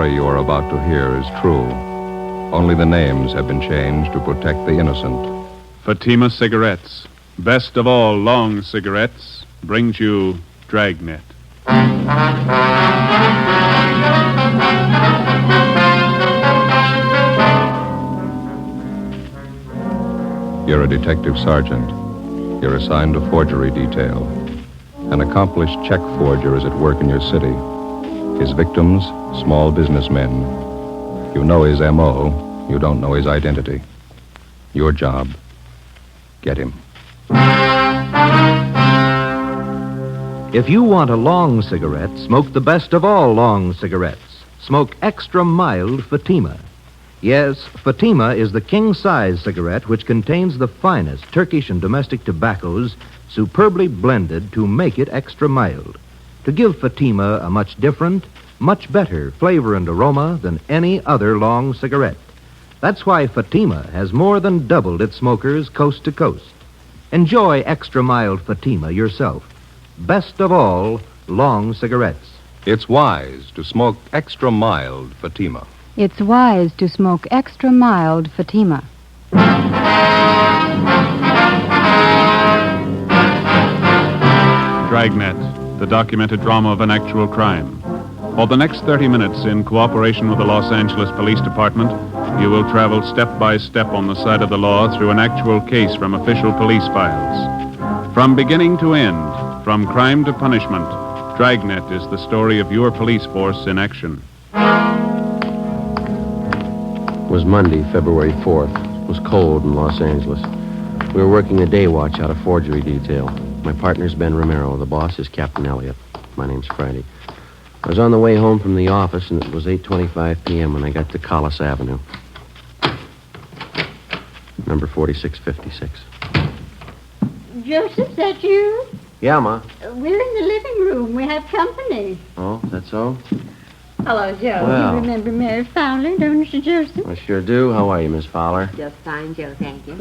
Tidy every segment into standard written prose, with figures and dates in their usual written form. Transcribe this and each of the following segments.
story you are about to hear is true. Only the names have been changed to protect the innocent. Fatima Cigarettes, best of all long cigarettes, brings you Dragnet. You're a detective sergeant. You're assigned to forgery detail. An accomplished check forger is at work in your city. His victims, small businessmen. You know his M.O., you don't know his identity. Your job, get him. If you want a long cigarette, smoke the best of all long cigarettes. Smoke extra mild Fatima. Yes, Fatima is the king-size cigarette which contains the finest Turkish and domestic tobaccos superbly blended to make it extra mild, to give Fatima a much different, much better flavor and aroma than any other long cigarette. That's why Fatima has more than doubled its smokers coast to coast. Enjoy extra mild Fatima yourself. Best of all, long cigarettes. It's wise to smoke extra mild Fatima. It's wise to smoke extra mild Fatima. Dragnet, the documented drama of an actual crime. For the next 30 minutes, in cooperation with the Los Angeles Police Department, you will travel step by step on the side of the law through an actual case from official police files. From beginning to end, from crime to punishment, Dragnet is the story of your police force in action. It was Monday, February 4th. It was cold in Los Angeles. We were working a day watch out of forgery detail. My partner's Ben Romero. The boss is Captain Elliott. My name's Friday. I was on the way home from the office, and it was 8:25 p.m. when I got to Collis Avenue. Number 4656. Joseph, that you? Yeah, Ma. We're in the living room. We have company. Oh, that's so? Hello, Joe. Well. You remember Mary Fowler, don't you, Joseph? I sure do. How are you, Miss Fowler? Just fine, Joe, thank you.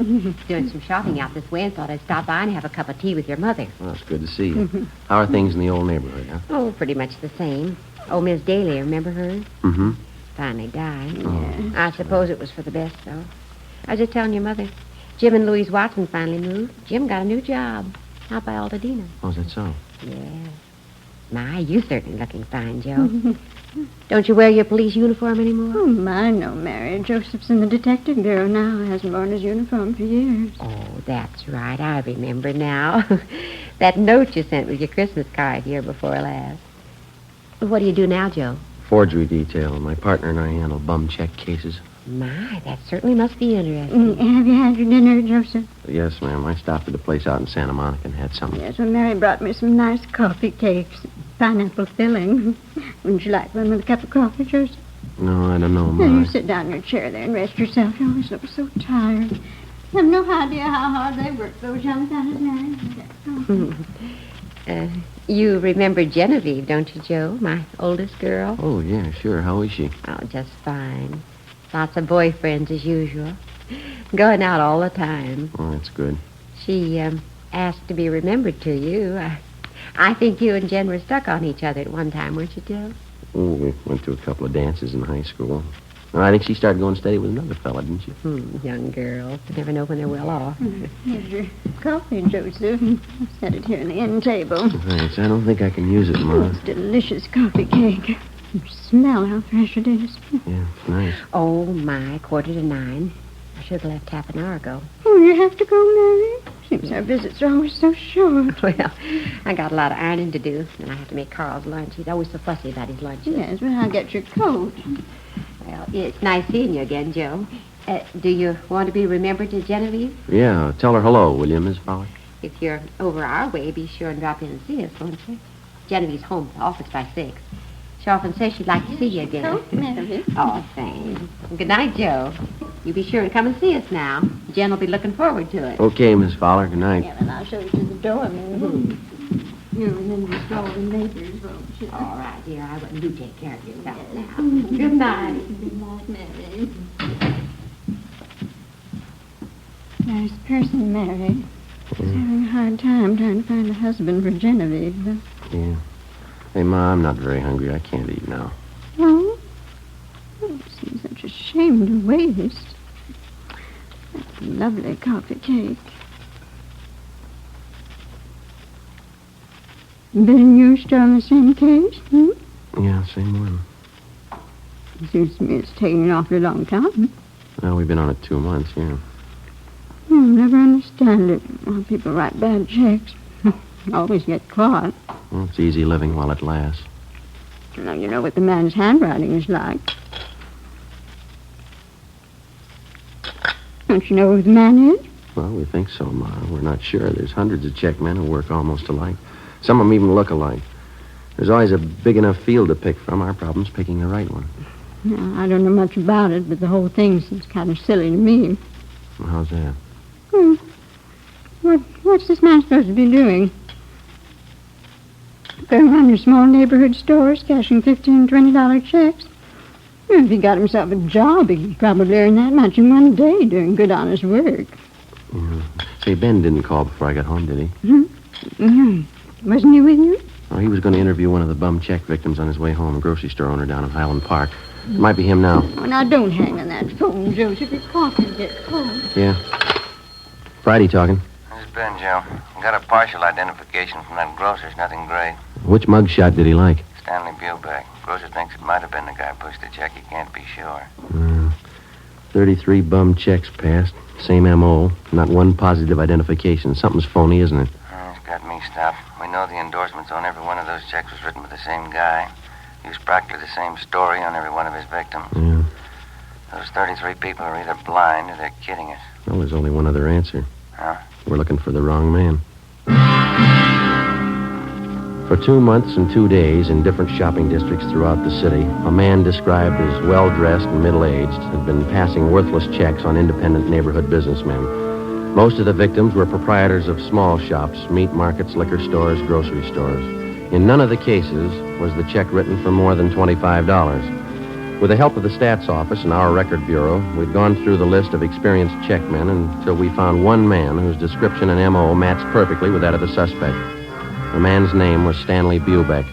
Doing some shopping out this way and thought I'd stop by and have a cup of tea with your mother. Well, it's good to see you. How are things in the old neighborhood, huh? Oh, pretty much the same. Oh, Miss Daly, remember her? Mm-hmm. Finally died. Oh. I suppose it was for the best, though. I was just telling your mother. Jim and Louise Watson finally moved. Jim got a new job out by Altadena. Oh, is that so? Yeah. My, you certainly looking fine, Joe. Don't you wear your police uniform anymore? Oh, my, no, Mary. Joseph's in the detective bureau now. Hasn't worn his uniform for years. Oh, that's right. I remember now. That note you sent with your Christmas card year before last. What do you do now, Joe? Forgery detail. My partner and I handle bum check cases. My, that certainly must be interesting. Have you had your dinner, Joseph? Yes, ma'am. I stopped at a place out in Santa Monica and had something. Yes, well, Mary brought me some nice coffee cakes. Pineapple filling. Wouldn't you like one with a cup of coffee, Joseph? No, I don't know, Ma. Now, you sit down in your chair there and rest yourself. You always look so tired. You have no idea how hard they work, those young fellas, Mary. You remember Genevieve, don't you, Joe? My oldest girl? Oh, yeah, sure. How is she? Oh, just fine. Lots of boyfriends as usual. Going out all the time. Oh, that's good. She asked to be remembered to you. I think you and Jen were stuck on each other at one time, weren't you, Joe? Oh, we went to a couple of dances in high school. I think she started going steady with another fella, didn't she? Young girls. You never know when they're well off. Here's your coffee, Joseph. Set it here on the end table. Thanks. I don't think I can use it, Ma. It's delicious coffee cake. Smell how fresh it is. Yeah, it's nice. Oh, my, 8:45. I should have left half an hour ago. Oh, you have to go, Mary? Seems our visits are always so short. Well, I got a lot of ironing to do, and I have to make Carl's lunch. He's always so fussy about his lunches. Yes, well, I'll get your coat. Well, it's nice seeing you again, Joe. Do you want to be remembered to Genevieve? Yeah, tell her hello, will you, Miss Fowler? If you're over our way, be sure and drop in and see us, won't you? Genevieve's home at the office by 6. She often says she'd like to see you again. Oh, Mary. Oh, thanks. Good night, Joe. You be sure and come and see us now. Jen will be looking forward to it. Okay, Miss Fowler. Good night. Yeah, well, I'll show you to the door, Mary. You remember strolling neighbors, won't you? All right, dear. I wouldn't do take care of yourself now. Good night. Good night, Mary. Nice person, Mary. She's having a hard time trying to find a husband for Genevieve. Yeah. Hey, Ma, I'm not very hungry. I can't eat now. Oh? shame to waste. That's a lovely coffee cake. Bill and you still on the same case? Yeah, same one. Seems to me it's taken an awfully long time. Well, we've been on it 2 months, yeah. I'll never understand it. How people write bad checks. Always get caught. Well, it's easy living while it lasts. Now, you know what the man's handwriting is like. Don't you know who the man is? Well, we think so, Ma. We're not sure. There's hundreds of check men who work almost alike. Some of them even look alike. There's always a big enough field to pick from. Our problem's picking the right one. Now, I don't know much about it, but the whole thing seems kind of silly to me. Well, how's that? What's this man supposed to be doing? Going around your small neighborhood stores, cashing $15, $20 checks? If he got himself a job, he could probably earn that much in one day doing good, honest work. Yeah. Say, Ben didn't call before I got home, did he? Wasn't he with you? Oh, he was going to interview one of the bum check victims on his way home, a grocery store owner down at Highland Park. It might be him now. Oh, now, don't hang on that phone, Joseph. Your coffee will get cold. Yeah. Friday talking. This is Ben, Joe. Got a partial identification from that grocer's. Nothing great. Which mugshot did he like? Stanley Bubeck. Grocer thinks it might have been the guy who pushed the check. He can't be sure. 33 bum checks passed. Same M.O. Not one positive identification. Something's phony, isn't it? It's got me stopped. We know the endorsements on every one of those checks was written by the same guy. Used practically the same story on every one of his victims. Yeah. Those 33 people are either blind or they're kidding us. Well, there's only one other answer. Huh? We're looking for the wrong man. For 2 months and 2 days in different shopping districts throughout the city, a man described as well-dressed and middle-aged had been passing worthless checks on independent neighborhood businessmen. Most of the victims were proprietors of small shops, meat markets, liquor stores, grocery stores. In none of the cases was the check written for more than $25. With the help of the stats office and our record bureau, we'd gone through the list of experienced checkmen until we found one man whose description and M.O. matched perfectly with that of the suspect. The man's name was Stanley Bubeck.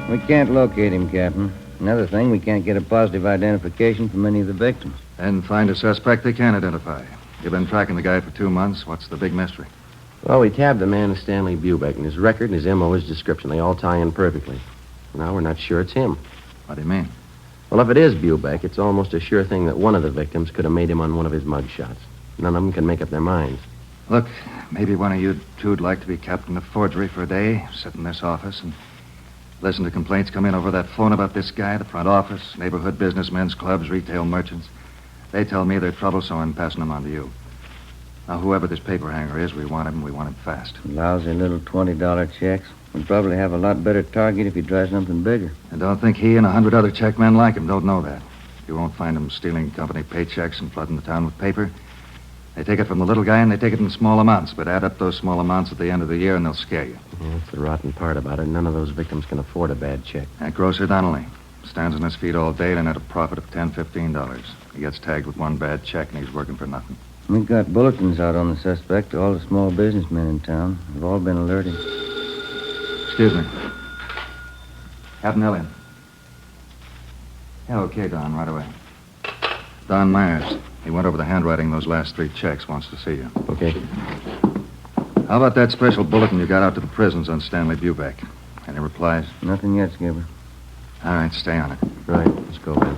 We can't locate him, Captain. Another thing, we can't get a positive identification from any of the victims. And find a suspect they can identify. You've been tracking the guy for 2 months. What's the big mystery? Well, we tabbed the man as Stanley Bubeck, and his record and his M.O., his description, they all tie in perfectly. Now we're not sure it's him. What do you mean? Well, if it is Bubeck, it's almost a sure thing that one of the victims could have made him on one of his mugshots. None of them can make up their minds. Look, maybe one of you two'd like to be captain of forgery for a day, sit in this office and listen to complaints come in over that phone about this guy, the front office, neighborhood businessmen's clubs, retail merchants. They tell me they're trouble, so I'm passing them on to you. Now, whoever this paper hanger is, we want him fast. Lousy little $20 checks. We'd probably have a lot better target if he tried something bigger. And don't think he and 100 other checkmen like him don't know that. You won't find them stealing company paychecks and flooding the town with paper. They take it from the little guy, and they take it in small amounts, but add up those small amounts at the end of the year, and they'll scare you. Yeah, that's the rotten part about it. None of those victims can afford a bad check. That grocer Donnelly stands on his feet all day and at a profit of $10, $15. He gets tagged with one bad check, and he's working for nothing. We've got bulletins out on the suspect to all the small businessmen in town. They've all been alerted. Excuse me. Captain Elliott. Yeah, okay, Don, right away. Don Myers. He went over the handwriting of those last 3 checks, wants to see you. Okay. How about that special bulletin you got out to the prisons on Stanley Bubeck? Any replies? Nothing yet, Skipper. All right, stay on it. Right, let's go, Ben.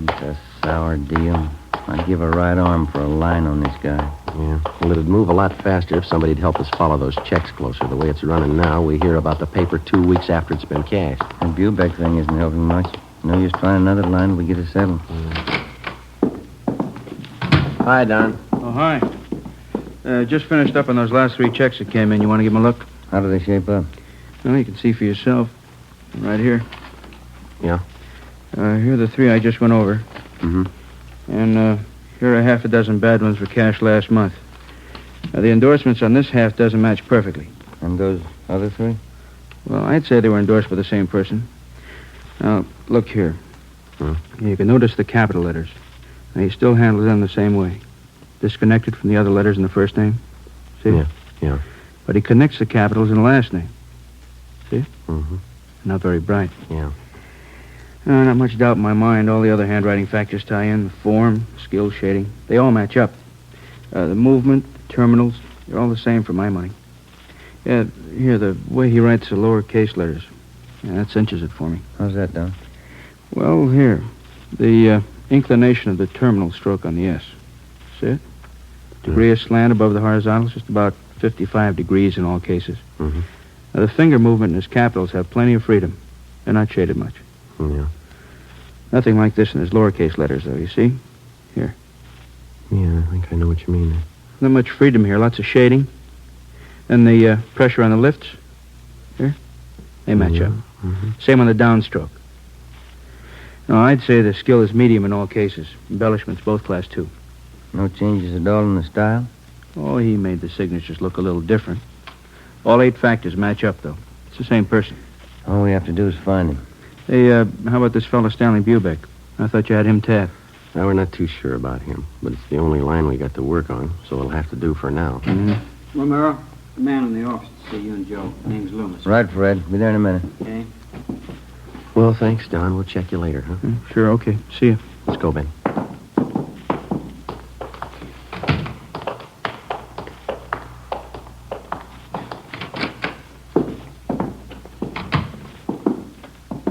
It's a sour deal. I'd give a right arm for a line on this guy. Yeah. Well, it'd move a lot faster if somebody'd help us follow those checks closer. The way it's running now, we hear about the paper 2 weeks after it's been cashed. The Bubeck thing isn't helping much. No use trying another line till we get it settled. Hi, Don. Oh, hi. Just finished up on those last 3 checks that came in. You want to give them a look? How do they shape up? Well, you can see for yourself. Right here. Yeah? Here are the 3 I just went over. Mm-hmm. And here are half a dozen bad ones for cash last month. The endorsements on this half doesn't match perfectly. And those other 3? Well, I'd say they were endorsed by the same person. Now, look here. Hmm? You can notice the capital letters. Now, he still handles them the same way. Disconnected from the other letters in the first name. See? Yeah. But he connects the capitals in the last name. See? Mm-hmm. Not very bright. Yeah. Not much doubt in my mind. All the other handwriting factors tie in. The form, skill shading. They all match up. The movement, the terminals, they're all the same for my money. Yeah, here, the way he writes the lowercase letters. Yeah, that cinches it for me. How's that, Don? Well, here. The inclination of the terminal stroke on the S. See it? Degree of slant above the horizontal is just about 55 degrees in all cases. Mm-hmm. Now, the finger movement in his capitals have plenty of freedom. They're not shaded much. Yeah. Nothing like this in his lowercase letters, though, you see? Here. Yeah, I think I know what you mean. Not much freedom here. Lots of shading. And the pressure on the lifts. Here. They match up. Mm-hmm. Same on the downstroke. No, I'd say the skill is medium in all cases. Embellishments, both class 2. No changes at all in the style? Oh, he made the signatures look a little different. All 8 factors match up, though. It's the same person. All we have to do is find him. Hey, how about this fellow Stanley Bubeck? I thought you had him tapped. Now, we're not too sure about him, but it's the only line we got to work on, so it'll have to do for now. Mm-hmm. Romero, the man in the office to see you and Joe. Name's Loomis. Right, Fred. Be there in a minute. Okay. Well, thanks, Don. We'll check you later, huh? Sure, okay. See you. Let's go, Ben.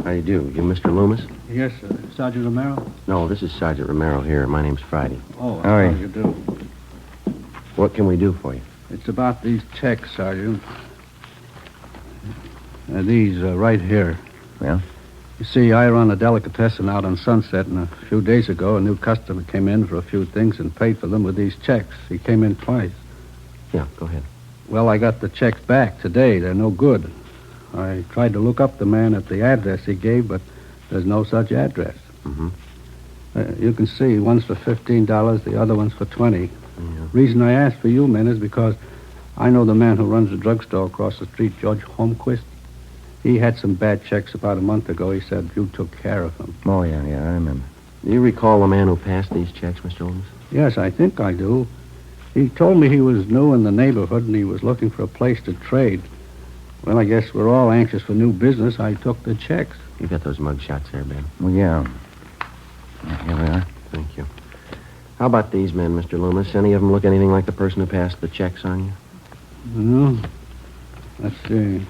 How do you do? You Mr. Loomis? Yes, sir. Sergeant Romero? No, this is Sergeant Romero here. My name's Friday. Oh, How are how do you? you do? What can we do for you? It's about these checks, Sergeant. These right here. Well? You see, I run a delicatessen out on Sunset, and a few days ago, a new customer came in for a few things and paid for them with these checks. He came in twice. Yeah, go ahead. Well, I got the checks back today. They're no good. I tried to look up the man at the address he gave, but there's no such address. Mm-hmm. You can see, one's for $15, the other one's for $20. Yeah. Reason I asked for you, men, is because I know the man who runs the drugstore across the street, George Holmquist. He had some bad checks about a month ago. He said you took care of them. Oh, yeah, I remember. Do you recall the man who passed these checks, Mr. Loomis? Yes, I think I do. He told me he was new in the neighborhood and he was looking for a place to trade. Well, I guess we're all anxious for new business. I took the checks. You got those mug shots there, Ben? Well, yeah. Here we are. Thank you. How about these men, Mr. Loomis? Any of them look anything like the person who passed the checks on you? No. Let's see.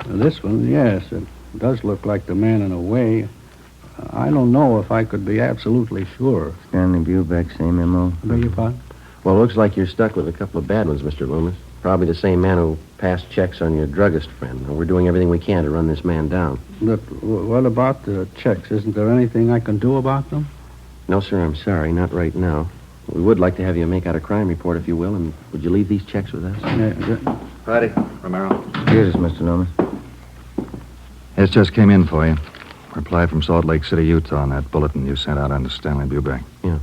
This one, yes, it does look like the man in a way. I don't know if I could be absolutely sure. Stanley Bubeck, same M.O. I beg your pardon? Well, it looks like you're stuck with a couple of bad ones, Mr. Loomis. Probably the same man who passed checks on your druggist friend. And we're doing everything we can to run this man down. But what about the checks? Isn't there anything I can do about them? No, sir, I'm sorry. Not right now. We would like to have you make out a crime report, if you will, and would you leave these checks with us? Friday, Romero. Excuse us, Mr. Loomis. This just came in for you. Reply from Salt Lake City, Utah on that bulletin you sent out under Stanley Bubeck. Yeah.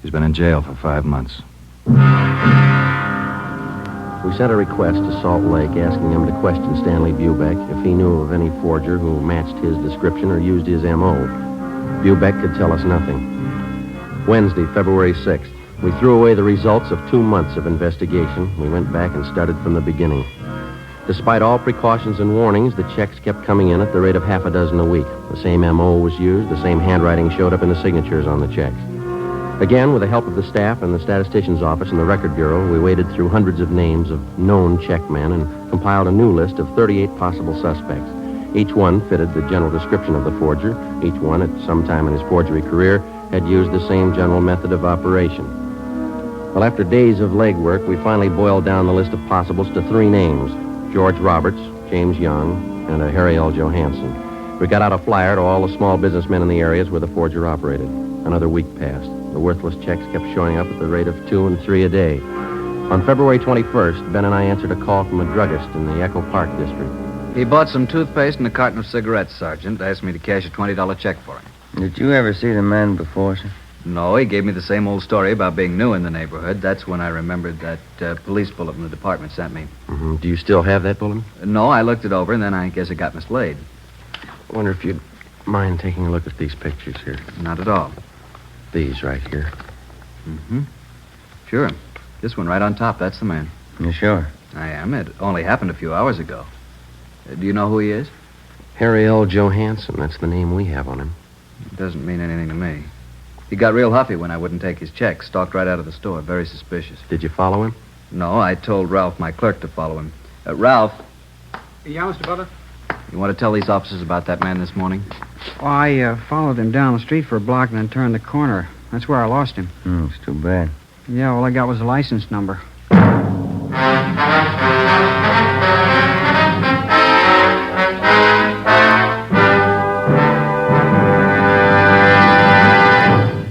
He's been in jail for 5 months. We sent a request to Salt Lake asking him to question Stanley Bubeck if he knew of any forger who matched his description or used his M.O. Bubeck could tell us nothing. Wednesday, February 6th. We threw away the results of 2 months of investigation. We went back and started from the beginning. Despite all precautions and warnings, the checks kept coming in at the rate of half a dozen a week. The same M.O. was used. The same handwriting showed up in the signatures on the checks. Again, with the help of the staff and the statistician's office and the record bureau, we waded through hundreds of names of known checkmen and compiled a new list of 38 possible suspects. Each one fitted the general description of the forger. Each one, at some time in his forgery career, had used the same general method of operation. Well, after days of legwork, we finally boiled down the list of possibles to 3 names: George Roberts, James Young, and a Harry L. Johansson. We got out a flyer to all the small businessmen in the areas where the forger operated. Another week passed. The worthless checks kept showing up at the rate of 2 and 3 a day. On February 21st, Ben and I answered a call from a druggist in the Echo Park district. He bought some toothpaste and a carton of cigarettes, Sergeant. Asked me to cash a $20 check for him. Did you ever see the man before, sir? No, he gave me the same old story about being new in the neighborhood. That's when I remembered that police bulletin the department sent me. Mm-hmm. Do you still have that bulletin? No, I looked it over, and then I guess it got mislaid. I wonder if you'd mind taking a look at these pictures here. Not at all. These right here. Mm-hmm. Sure. This one right on top, that's the man. You sure? I am. It only happened a few hours ago. Do you know who he is? Harry L. Johansson, that's the name we have on him. It doesn't mean anything to me. He got real huffy when I wouldn't take his check. Stalked right out of the store. Very suspicious. Did you follow him? No, I told Ralph, my clerk, to follow him. Ralph, Yeah, Mr. Butler? you want to tell these officers about that man this morning? Well, I followed him down the street for a block and then turned the corner. That's where I lost him. It's too bad. Yeah, all I got was a license number.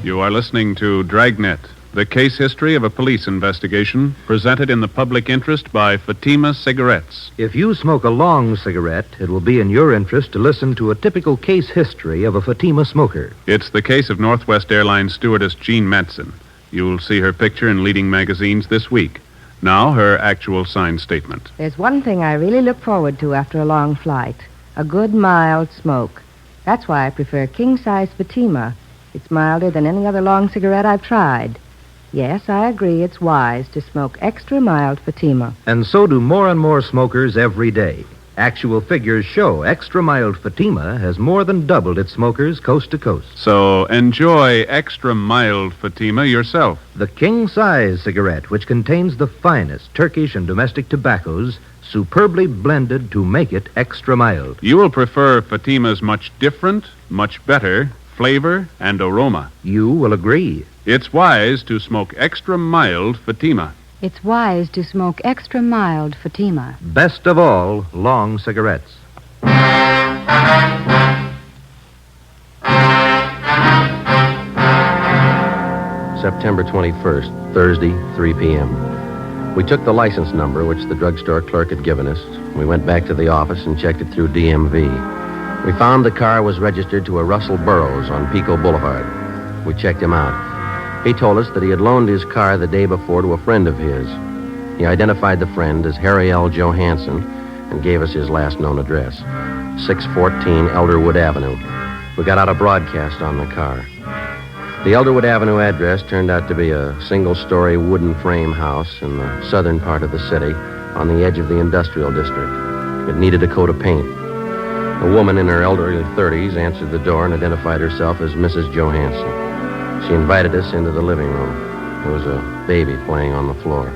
You are listening to Dragnet, the case history of a police investigation presented in the public interest by Fatima Cigarettes. If you smoke a long cigarette, it will be in your interest to listen to a typical case history of a Fatima smoker. It's the case of Northwest Airlines stewardess Jean Matson. You'll see her picture in leading magazines this week. Now, her actual signed statement. There's one thing I really look forward to after a long flight. A good, mild smoke. That's why I prefer king-size Fatima. It's milder than any other long cigarette I've tried. Yes, I agree it's wise to smoke extra mild Fatima. And so do more and more smokers every day. Actual figures show extra mild Fatima has more than doubled its smokers coast to coast. So enjoy extra mild Fatima yourself. The king-size cigarette, which contains the finest Turkish and domestic tobaccos, superbly blended to make it extra mild. You will prefer Fatima's much different, much better flavor and aroma. You will agree. It's wise to smoke extra mild Fatima. It's wise to smoke extra mild Fatima. Best of all, long cigarettes. September 21st, Thursday, 3 p.m. We took the license number, which the drugstore clerk had given us. We went back to the office and checked it through DMV. We found the car was registered to a Russell Burroughs on Pico Boulevard. We checked him out. He told us that he had loaned his car the day before to a friend of his. He identified the friend as Harry L. Johansson and gave us his last known address, 614 Elderwood Avenue. We got out a broadcast on the car. The Elderwood Avenue address turned out to be a single-story wooden frame house in the southern part of the city on the edge of the industrial district. It needed a coat of paint. A woman in her elderly 30s answered the door and identified herself as Mrs. Johansson. She invited us into the living room. There was a baby playing on the floor.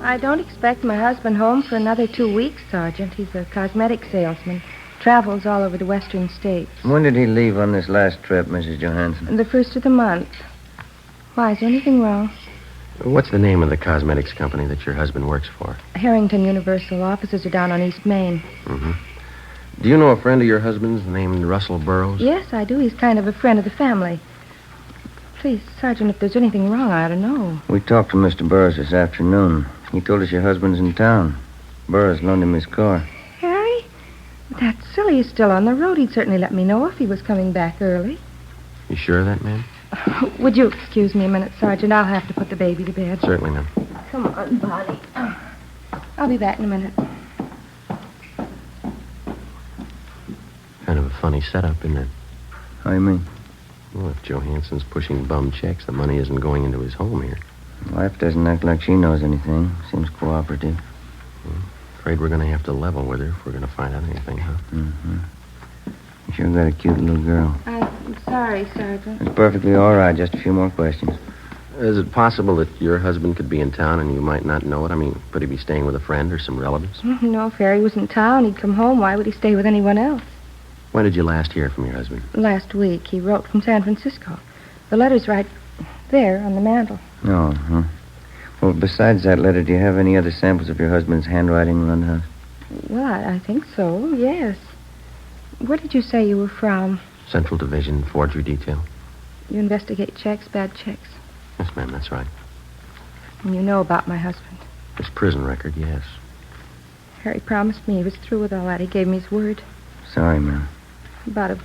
I don't expect my husband home for another 2 weeks, Sergeant. He's a cosmetic salesman. Travels all over the western states. When did he leave on this last trip, Mrs. Johansson? The first of the month. Why, is there anything wrong? What's the name of the cosmetics company that your husband works for? Harrington Universal. Offices are down on East Main. Mm-hmm. Do you know a friend of your husband's named Russell Burroughs? Yes, I do. He's kind of a friend of the family. Please, Sergeant, if there's anything wrong, I ought to know. We talked to Mr. Burroughs this afternoon. He told us your husband's in town. Burroughs loaned him his car. Harry? That's silly. He's still on the road. He'd certainly let me know if he was coming back early. You sure of that, ma'am? Would you excuse me a minute, Sergeant? I'll have to put the baby to bed. Certainly, ma'am. Come on, Bonnie. I'll be back in a minute. Kind of a funny setup, isn't it? How do you mean? Well, if Johansson's pushing bum checks, the money isn't going into his home here. Wife doesn't act like she knows anything. Seems cooperative. Afraid we're going to have to level with her if we're going to find out anything, huh? Mm-hmm. You sure got a cute little girl. I'm sorry, Sergeant. It's perfectly all right. Just a few more questions. Is it possible that your husband could be in town and you might not know it? I mean, could he be staying with a friend or some relatives? No, if Harry was in town, he'd come home. Why would he stay with anyone else? When did you last hear from your husband? Last week. He wrote from San Francisco. The letter's right there on the mantel. Oh, huh. Well, besides that letter, do you have any other samples of your husband's handwriting around the house? Well, I think so, yes. Where did you say you were from? Central Division, Forgery Detail. You investigate checks, bad checks. Yes, ma'am, that's right. And you know about my husband. His prison record, yes. Harry promised me he was through with all that. He gave me his word. Sorry, ma'am. About a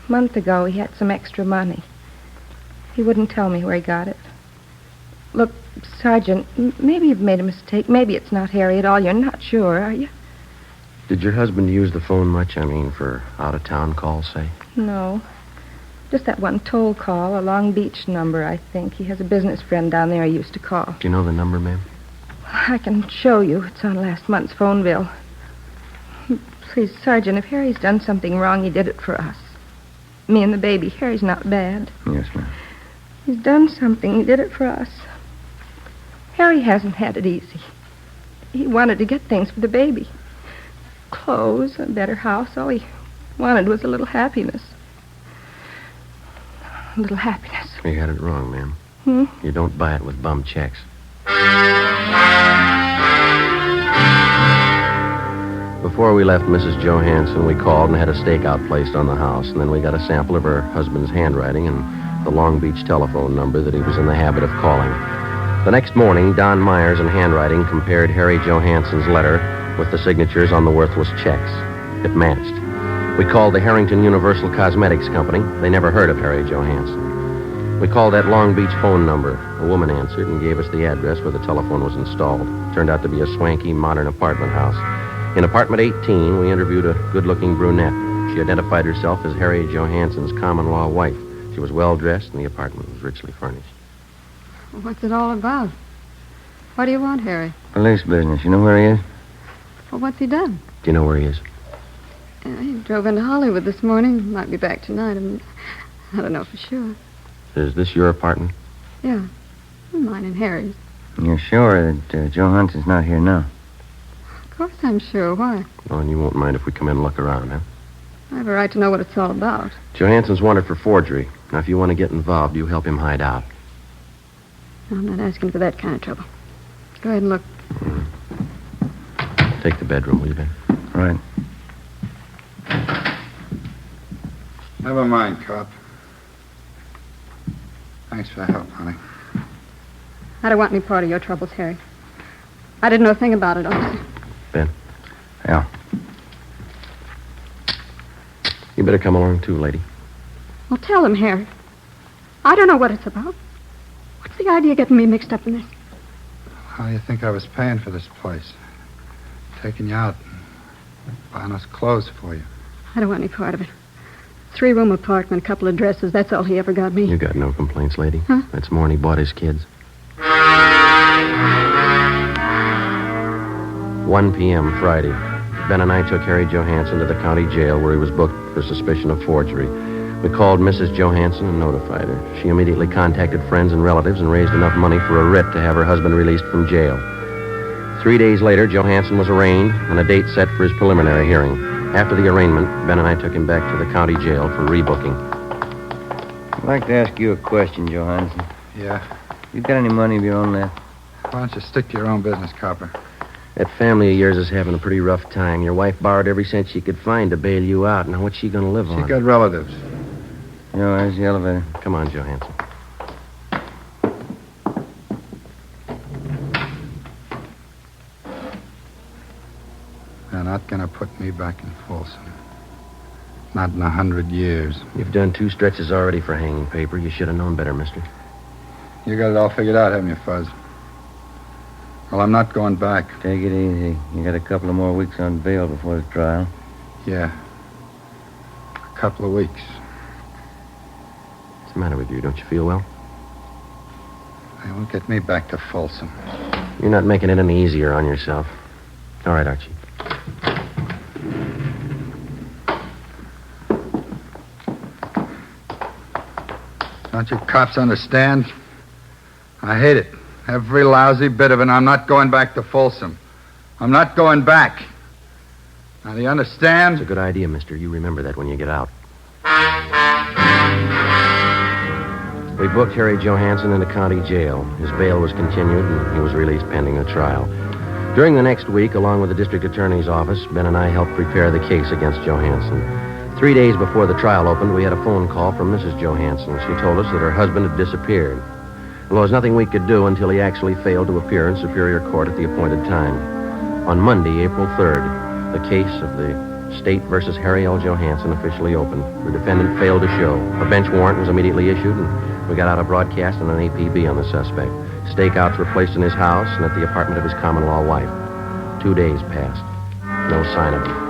month ago, he had some extra money. He wouldn't tell me where he got it. Look, Sergeant, maybe you've made a mistake. Maybe it's not Harry at all. You're not sure, are you? Did your husband use the phone much? I mean, for out-of-town calls, say? No. Just that one toll call, a Long Beach number, I think. He has a business friend down there he used to call. Do you know the number, ma'am? I can show you. It's on last month's phone bill. Please, Sergeant, if Harry's done something wrong, he did it for us. Me and the baby. Harry's not bad. Yes, ma'am. He's done something. He did it for us. Harry hasn't had it easy. He wanted to get things for the baby. Clothes, a better house. All he wanted was a little happiness. A little happiness. You had it wrong, ma'am. You don't buy it with bum checks. Before we left Mrs. Johansson, we called and had a stakeout placed on the house, and then we got a sample of her husband's handwriting and the Long Beach telephone number that he was in the habit of calling. The next morning, Don Myers in handwriting compared Harry Johansson's letter with the signatures on the worthless checks. It matched. We called the Harrington Universal Cosmetics Company. They never heard of Harry Johansson. We called that Long Beach phone number. A woman answered and gave us the address where the telephone was installed. Turned out to be a swanky, modern apartment house. In apartment 18, we interviewed a good-looking brunette. She identified herself as Harry Johansson's common-law wife. She was well-dressed, and the apartment was richly furnished. What's it all about? What do you want, Harry? Police business. You know where he is? Well, what's he done? Do you know where he is? He drove into Hollywood this morning. Might be back tonight. I don't know for sure. Is this your apartment? Yeah. Mine and Harry's. You're sure that Johansson's not here now? Of course I'm sure. Why? Oh, and you won't mind if we come in and look around, huh? I have a right to know what it's all about. Johansson's wanted for forgery. Now, if you want to get involved, you help him hide out. I'm not asking for that kind of trouble. Go ahead and look. Take the bedroom, will you, Ben? All right. Never mind, cop. Thanks for the help, honey. I don't want any part of your troubles, Harry. I didn't know a thing about it, officer. Ben? Yeah. You better come along, too, lady. Well, tell him, Harry. I don't know what it's about. What's the idea of getting me mixed up in this? How do you think I was paying for this place? Taking you out and buying us clothes for you. I don't want any part of it. 3-room apartment, a couple of dresses. That's all he ever got me. You got no complaints, lady. Huh? That's more than he bought his kids. 1 p.m. Friday. Ben and I took Harry Johansson to the county jail where he was booked for suspicion of forgery. We called Mrs. Johansson and notified her. She immediately contacted friends and relatives and raised enough money for a writ to have her husband released from jail. 3 days later, Johansson was arraigned and a date set for his preliminary hearing. After the arraignment, Ben and I took him back to the county jail for rebooking. I'd like to ask you a question, Johansson. Yeah. You got any money of your own left? Why don't you stick to your own business, copper? That family of yours is having a pretty rough time. Your wife borrowed every cent she could find to bail you out. Now, what's she going to live on? She got relatives. No, where's the elevator? Come on, Johansson. They're not going to put me back in Folsom. Not in 100 years. You've done 2 stretches already for hanging paper. You should have known better, mister. You got it all figured out, haven't you, Fuzz? Well, I'm not going back. Take it easy. You got a couple of more weeks on bail before the trial. Yeah. A couple of weeks. What's the matter with you? Don't you feel well? They won't get me back to Folsom. You're not making it any easier on yourself. All right, Archie. Don't you cops understand? I hate it. Every lousy bit of it. I'm not going back to Folsom. I'm not going back. Now, do you understand? It's a good idea, mister. You remember that when you get out. We booked Harry Johansson in the county jail. His bail was continued, and he was released pending a trial. During the next week, along with the district attorney's office, Ben and I helped prepare the case against Johansson. 3 days before the trial opened, we had a phone call from Mrs. Johansson. She told us that her husband had disappeared. Well, there was nothing we could do until he actually failed to appear in Superior Court at the appointed time. On Monday, April 3rd, the case of the State versus Harry L. Johansson officially opened. The defendant failed to show. A bench warrant was immediately issued, and we got out a broadcast and an APB on the suspect. Stakeouts were placed in his house and at the apartment of his common-law wife. 2 days passed. No sign of him.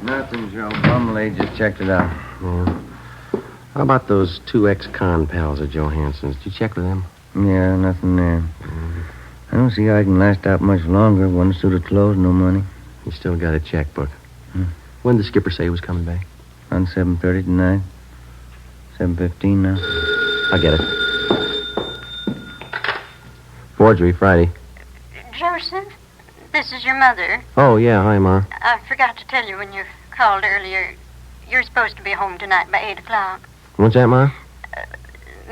Nothing, Joe. Bumley just checked it out. Yeah. How about those 2 ex-con pals of Johansson's? Did you check with them? Yeah, nothing there. I don't see how I can last out much longer. One suit of clothes, no money. You still got a checkbook. When did the skipper say he was coming back? On 7:30 tonight. 7:15 now. I'll get it. Forgery, Friday. Joseph, this is your mother. Oh, yeah. Hi, Ma. I forgot to tell you when you called earlier. You're supposed to be home tonight by 8 o'clock. What's that, Ma?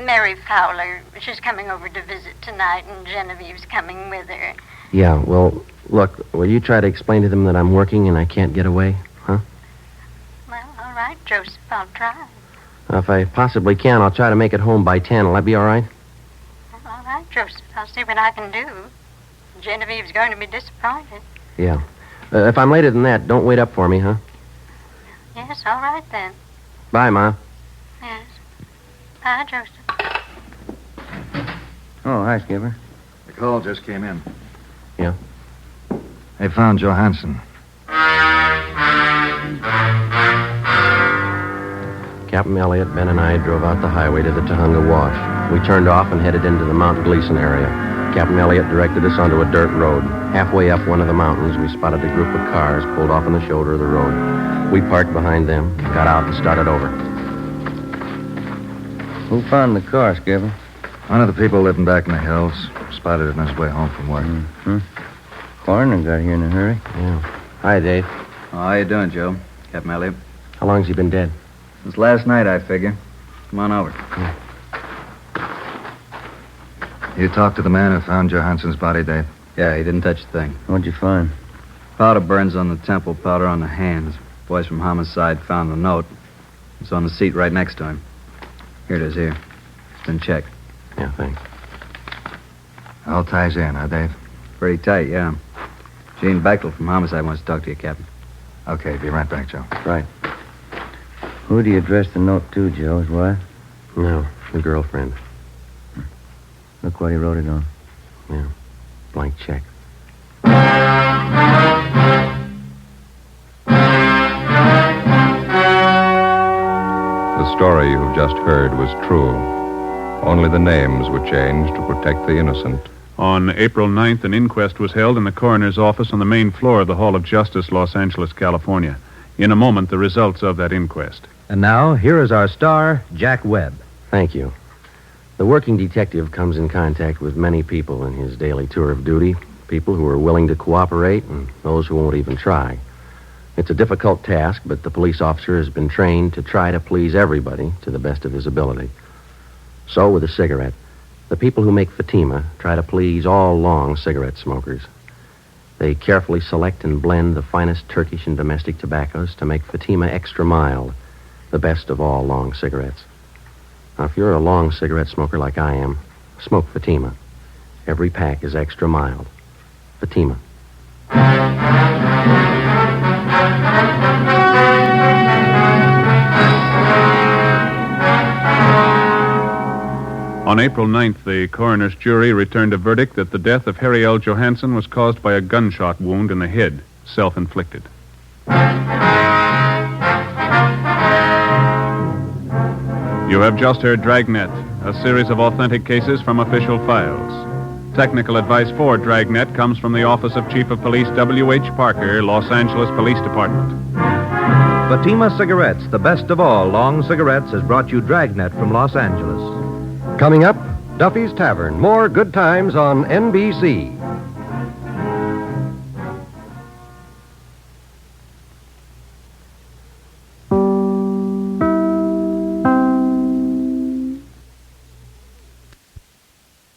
Mary Fowler, she's coming over to visit tonight, and Genevieve's coming with her. Yeah, well, look, will you try to explain to them that I'm working and I can't get away, huh? Well, all right, Joseph, I'll try. If I possibly can, I'll try to make it home by 10. Will that be all right? Well, all right, Joseph, I'll see what I can do. Genevieve's going to be disappointed. Yeah. If I'm later than that, don't wait up for me, huh? Yes, all right then. Bye, Ma. Yes. Bye, Joseph. Oh, hi, Skipper. The call just came in. Yeah? They found Johansson. Captain Elliott, Ben, and I drove out the highway to the Tahunga Wash. We turned off and headed into the Mount Gleason area. Captain Elliott directed us onto a dirt road. Halfway up one of the mountains, we spotted a group of cars pulled off on the shoulder of the road. We parked behind them, got out, and started over. Who found the car, Skipper? One of the people living back in the hills. Spotted it on his way home from work. Coroner got here in a hurry. Yeah. Hi, Dave. Oh, how you doing, Joe? Captain Elliott. How long's he been dead? Since last night, I figure. Come on over. You talked to the man who found Johansson's body, Dave? Yeah, he didn't touch a thing. What'd you find? Powder burns on the temple, powder on the hands. Boys from homicide found the note. It's on the seat right next to him. Here it is, here. It's been checked. Yeah, thanks. All ties in, huh, Dave? Pretty tight, yeah. Gene Bechtel from homicide wants to talk to you, Captain. Okay, be right back, Joe. Right. Who do you address the note to, Joe? His wife? No, the girlfriend. Look what he wrote it on. Yeah, blank check. The story you've just heard was true. Only the names were changed to protect the innocent. On April 9th, an inquest was held in the coroner's office on the main floor of the Hall of Justice, Los Angeles, California. In a moment, the results of that inquest. And now, here is our star, Jack Webb. Thank you. The working detective comes in contact with many people in his daily tour of duty, people who are willing to cooperate and those who won't even try. It's a difficult task, but the police officer has been trained to try to please everybody to the best of his ability. So with a cigarette, the people who make Fatima try to please all long cigarette smokers. They carefully select and blend the finest Turkish and domestic tobaccos to make Fatima extra mild, the best of all long cigarettes. Now, if you're a long cigarette smoker like I am, smoke Fatima. Every pack is extra mild. Fatima. On April 9th, the coroner's jury returned a verdict that the death of Harry L. Johansson was caused by a gunshot wound in the head, self-inflicted. You have just heard Dragnet, a series of authentic cases from official files. Technical advice for Dragnet comes from the Office of Chief of Police W.H. Parker, Los Angeles Police Department. Fatima Cigarettes, the best of all long cigarettes, has brought you Dragnet from Los Angeles. Coming up, Duffy's Tavern. More good times on NBC.